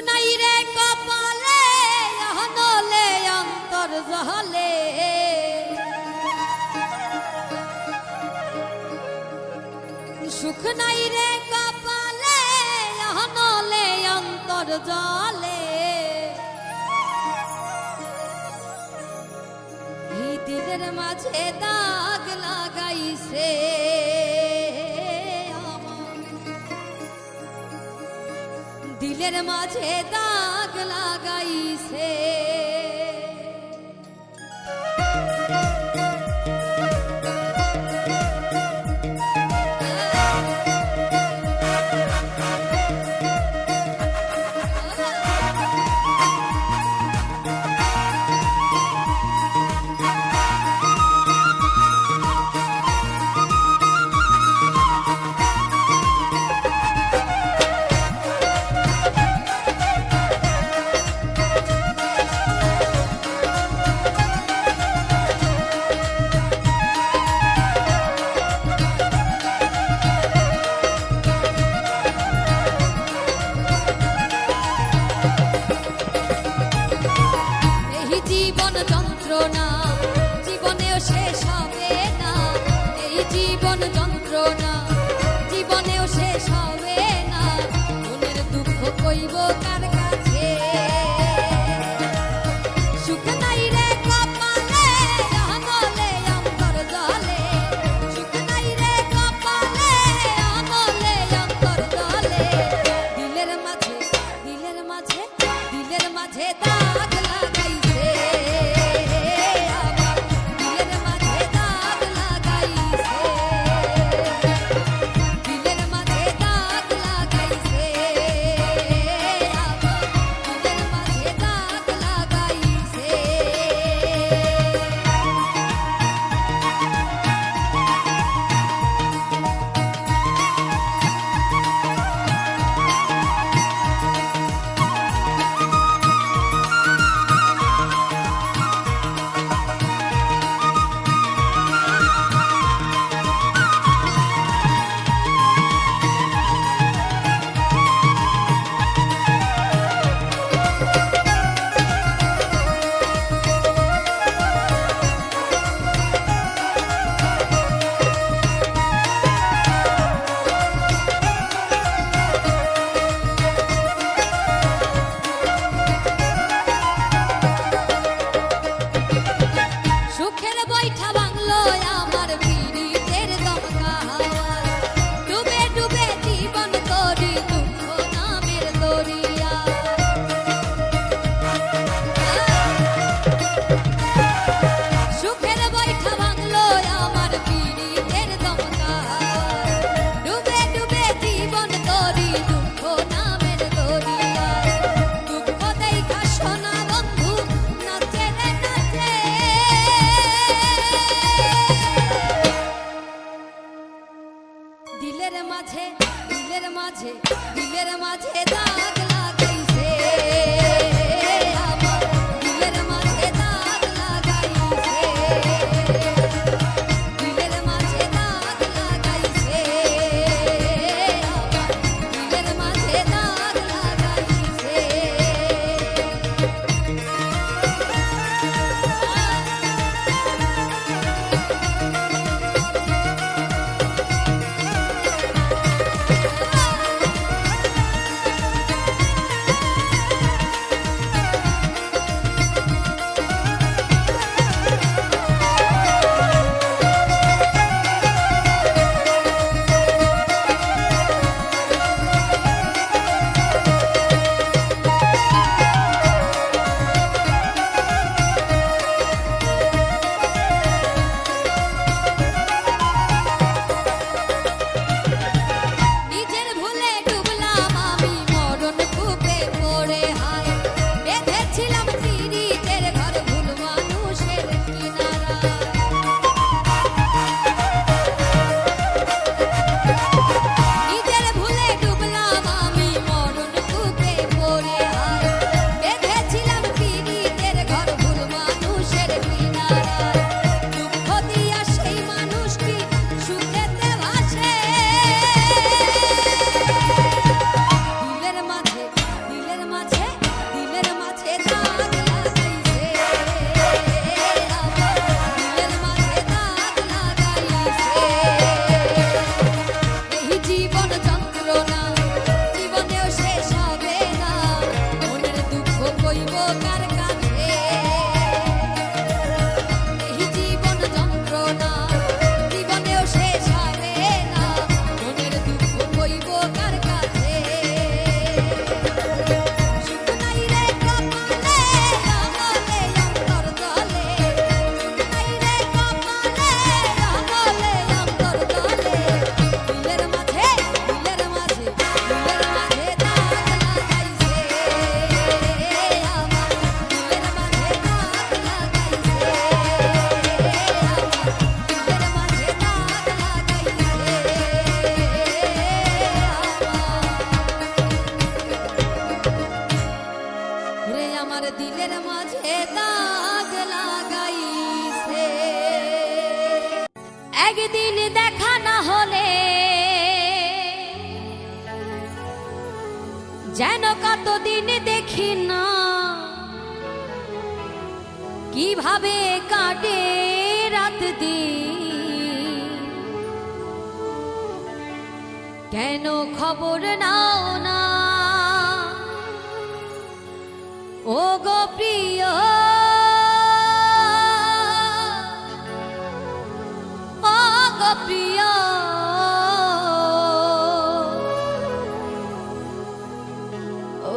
নাই রে কপালে হনলে অন্তর জহলে সুখ নাই রে কপালে হনলে অন্তর জলে এই দিলের মাঝে দাগ লাগাইছে দিলের মাঝে দাগ লাগাইছে জীবনেও শেষ হবে না এই জীবন যন্ত্রণা জীবনেও শেষ হবে না মনের দুঃখ কইব কার কাছে সুখ নাই রে কপালে হনলে অন্তর জলে সুখ নাই রে কপালে হনলে অন্তর জলে দিলের মাঝে দাগ লাগাইছে দিলের মাঝে দাগ লাগাইছে আমার দিলের মাঝে দাগ লাগাইছে দিলের মাঝে দাগ লাগাইছে আমার দিলের মাঝে দাগ লাগাইছে একদিন দেখা না হলে যেন কতদিন দেখি না, কিভাবে কাটে রাত দিন, কেন খবর নাও না ও গো প্রিয়, ও গো প্রিয়,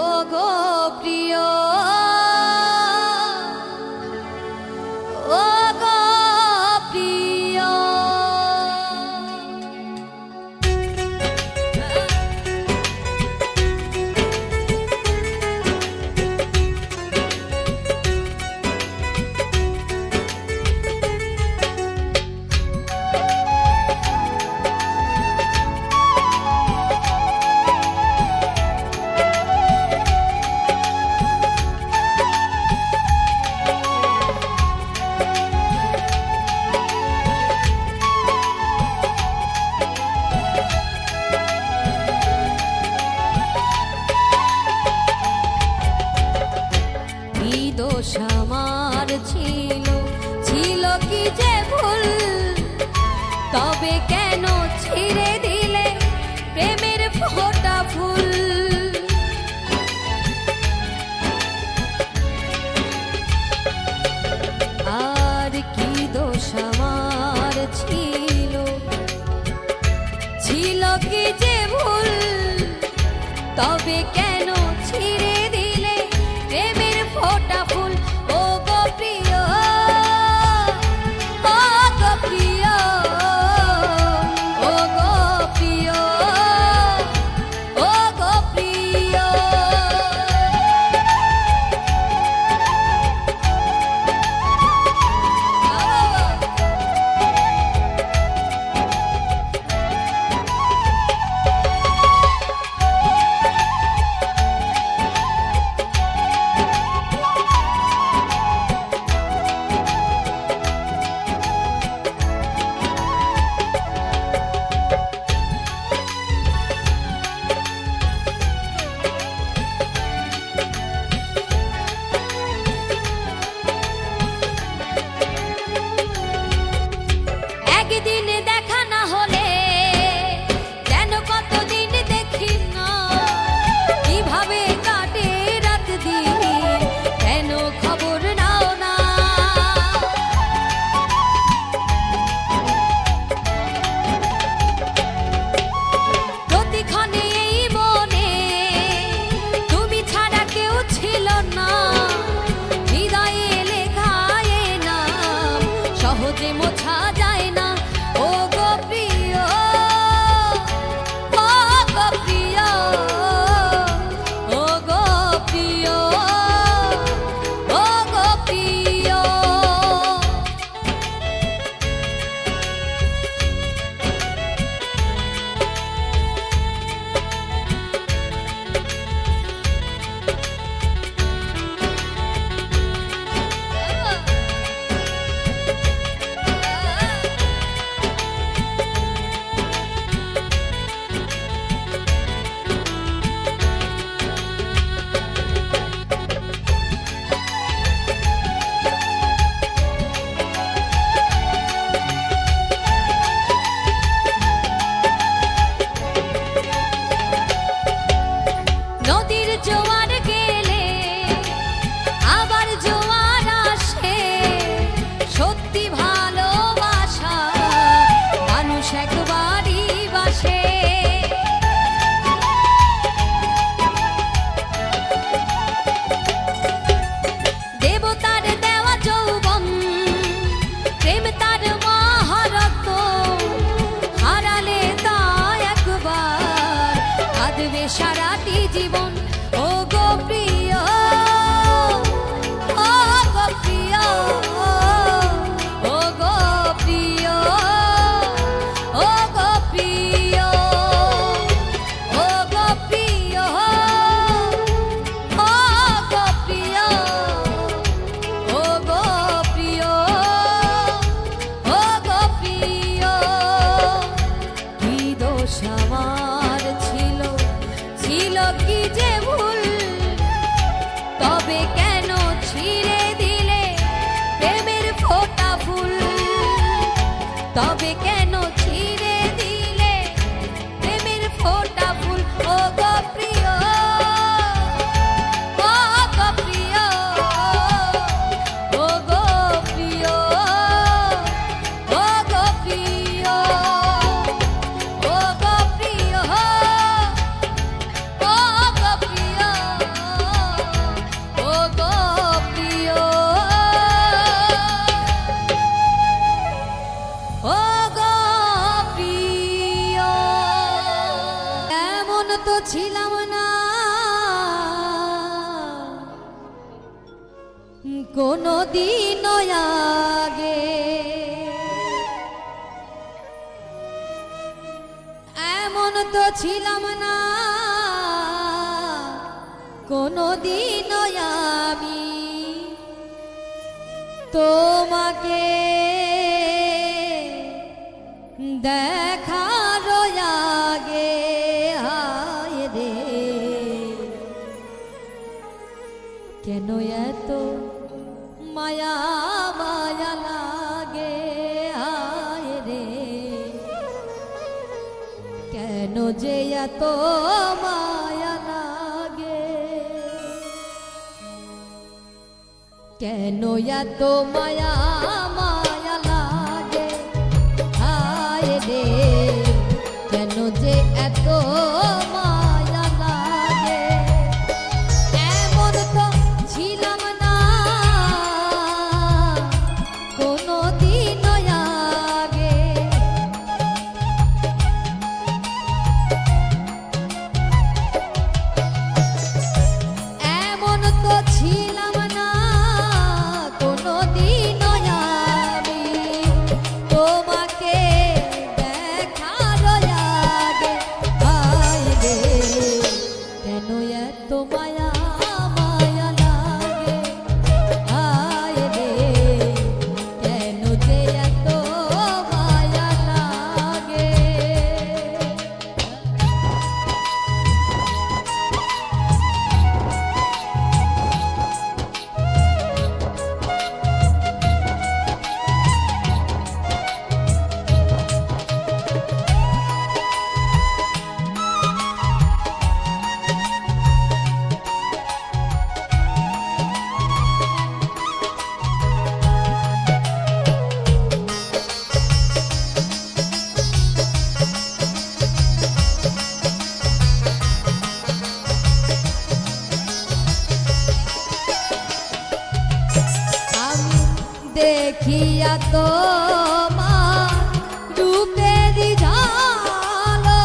ও গো প্রিয়, ও গো প্রিয়। দোষ আমার ছিল, ছিল কি যে ভুল, তবে কেন ছিঁড়ে দিলে প্রেমের ফোঁটা ফুল। আর কি দোষ আমার ছিল, ছিল কি যে ভুল, তবে কেন ছিঁড়ে দিলে প্রেমের ফোঁটা ফুল। ও গো প্রিয়, ও গো প্রিয়, ও গো প্রিয়, ও গো প্রিয়। একদিন দেখা না হলে যেন কতদিন দেখি না, কিভাবে কাটে রাত দিন, কেন খবর নাও না। প্রতিক্ষণে এই মনে তুমি ছাড়া কেউ ছিল না, হৃদয়ে লেখা এ নাম সহজে মোছা যায় না। ও গো প্রিয়, ও গো প্রিয়, ও গো প্রিয়, ও গো প্রিয়। নদীর জোয়ার গেলে আবার জোয়ার আসে, সত্যি ভালোবাসা মানুষ একবারই বাসে। দেবতার দেওয়া যৌবন, প্রেম তার মহারত্ন, হারালে তা একবার কাঁদবে সারাটি জীবন। ও গো প্রিয়, ও গো প্রিয়, ও গো প্রিয়, ও গো প্রিয়, ও গো প্রিয়, ও গো প্রিয়, ও গো প্রিয়, ও গো প্রিয়। ছিল কি যে ভুল, তবে কেন ছিঁড়ে দিলে প্রেমের ফোঁটা ফুল, তবে কেন ছিঁড়ে দিলে প্রেমের ফোঁটা ফুল। ও গো প্রিয়, ও গো প্রিয়, ও গো প্রিয়, ও গো প্রিয়, ও গো প্রিয়, ও গো প্রিয়, ও গো প্রিয়, ও গো প্রিয়। এমন তো ছিলাম না কোনো দিন আগে, এমন তো ছিলাম না কোনো দিন আমি তোমাকে দেখার আগে। হায় রে, কেন এত মায়া মায়া লাগে, হায় রে, কেন যে এত মায়া লাগে, কেন এত মায়া মায়া লাগে, হায় রে, কেন যে এত মায়া লাগে। এমন তো ছিলাম না কোনো দিন আগে, এমন তো ছিলাম না কোনো দিন আমি তোমাকে দেখার আগে। হায় রে, কেন এত মায়া মায়া লাগে, হায় রে, কেন যে এত মায়া লাগে। আমি দেখিয়া তোমার রূপের ঝালো,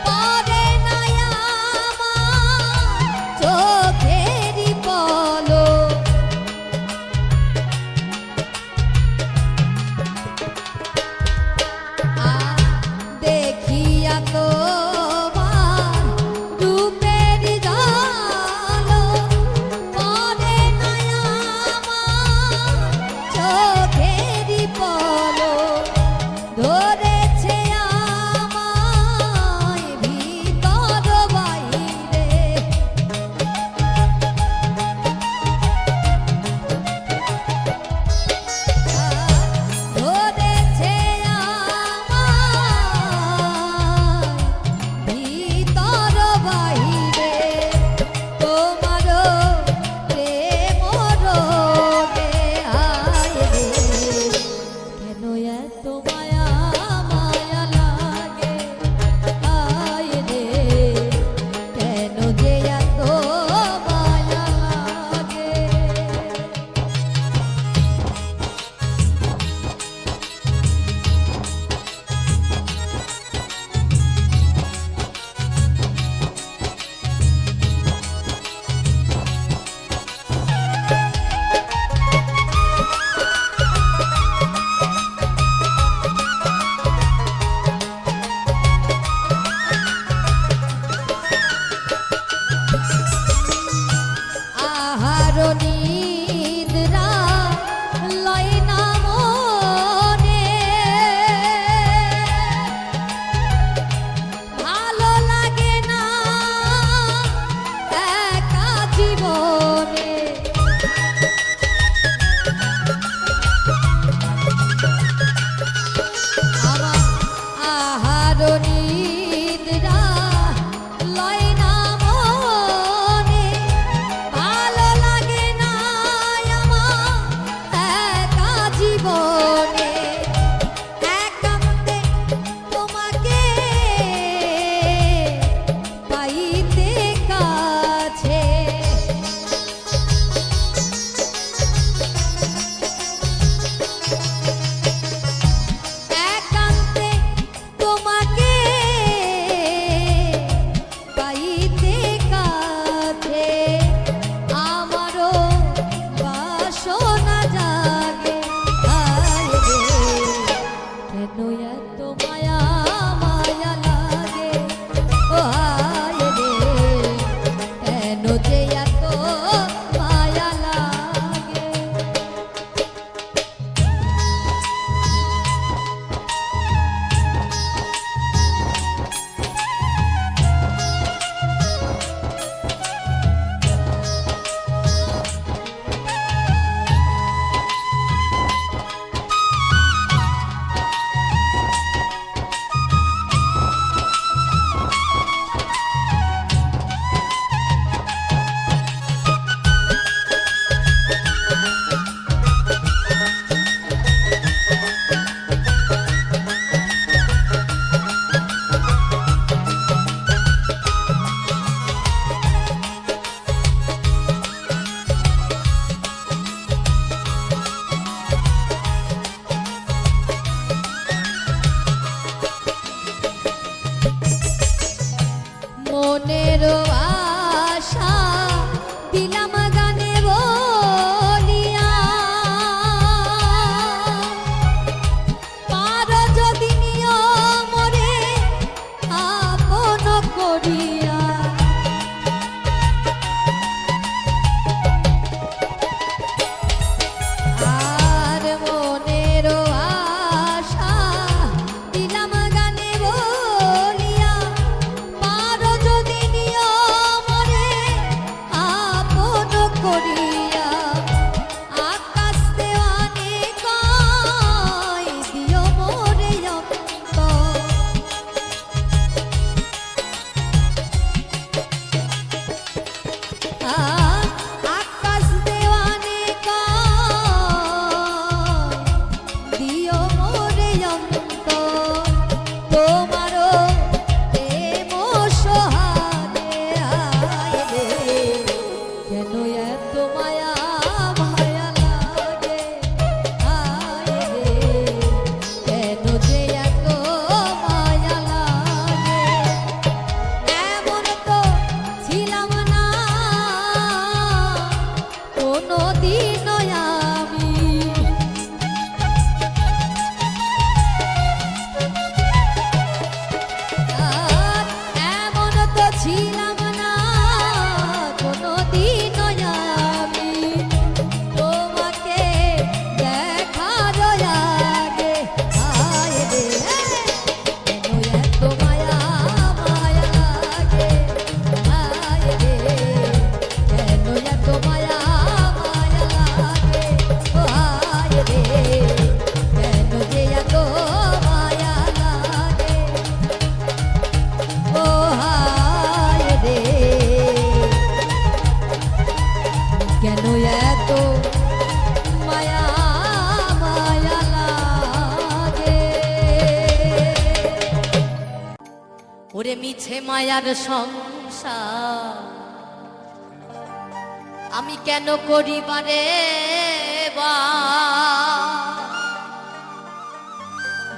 পরে না আমার চোখের পলক। দেখিয়া তোমার রূপের ঝালো, পরে না আমার চোখের পলক। ধরেছে আমায় ভিতর বাইরে, ধরেছে আমায় মনের আশা দিলাম গানে বলিয়া, পারো যদি নিও মোরে আপন করিয়া। আর মনের আশা দিলাম গানে বলিয়া, পারো যদি নিও মোরে আপন করিয়া। আকাশ দেওয়ানে কয় দিও মোরে অন্তর, আকাশ দেওয়ানে কয় দিও মোরে অন্তর। তোমারও প্রেম সোহাগে আইলে কেন এত মায়া মায়া লাগে, আইলে কেন যে এত মায়া লাগে। এমন তো ছিলাম না কোনোদিনও আমি, আর এমন তো ছিলাম না কোনোদিনও আমি। তোমাকে দেখার আগে আইলে কেন এত মায়া মায়া লাগে, আইলে কেন এত মায়া মায়া লাগে, ও আইলে কেন যে এত মায়া লাগে, ও আইলে কেন এত মায়া মায়া লাগে। ওরে মিছে মায়ার সংসার আমি কেন করিবারে বা,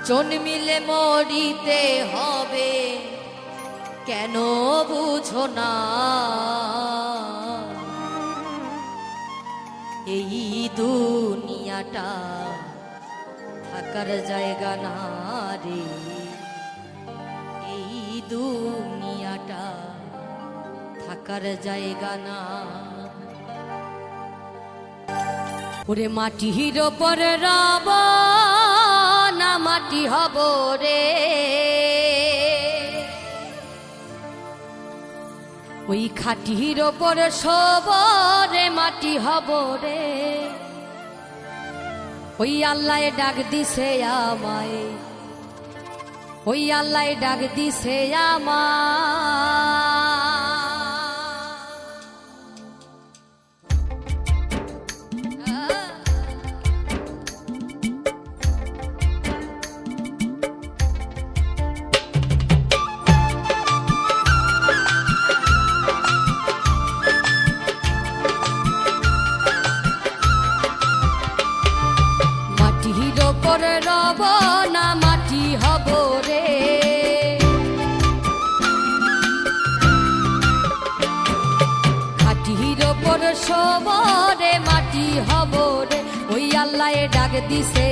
জন্মিলে মরিতে হবে কেন বুঝো না। এই দুনিয়াটা থাকার জায়গা না রে, এই দুনিয়াটা থাকার জায়গা না। ওরে মাটির ওপর রব না মাটি হব রে, ওই খাটির ওপর সবরে মাটি হব রে। ওই আল্লাহ ডাক দিছে আমায়, ওই আল্লাহ ডাক দিছে আমায়। মাটির ওপর রব না মাটি হব রে, খাটির ওপর সবরে মাটি হব রে। ওই আল্লাহ ডাক দিছে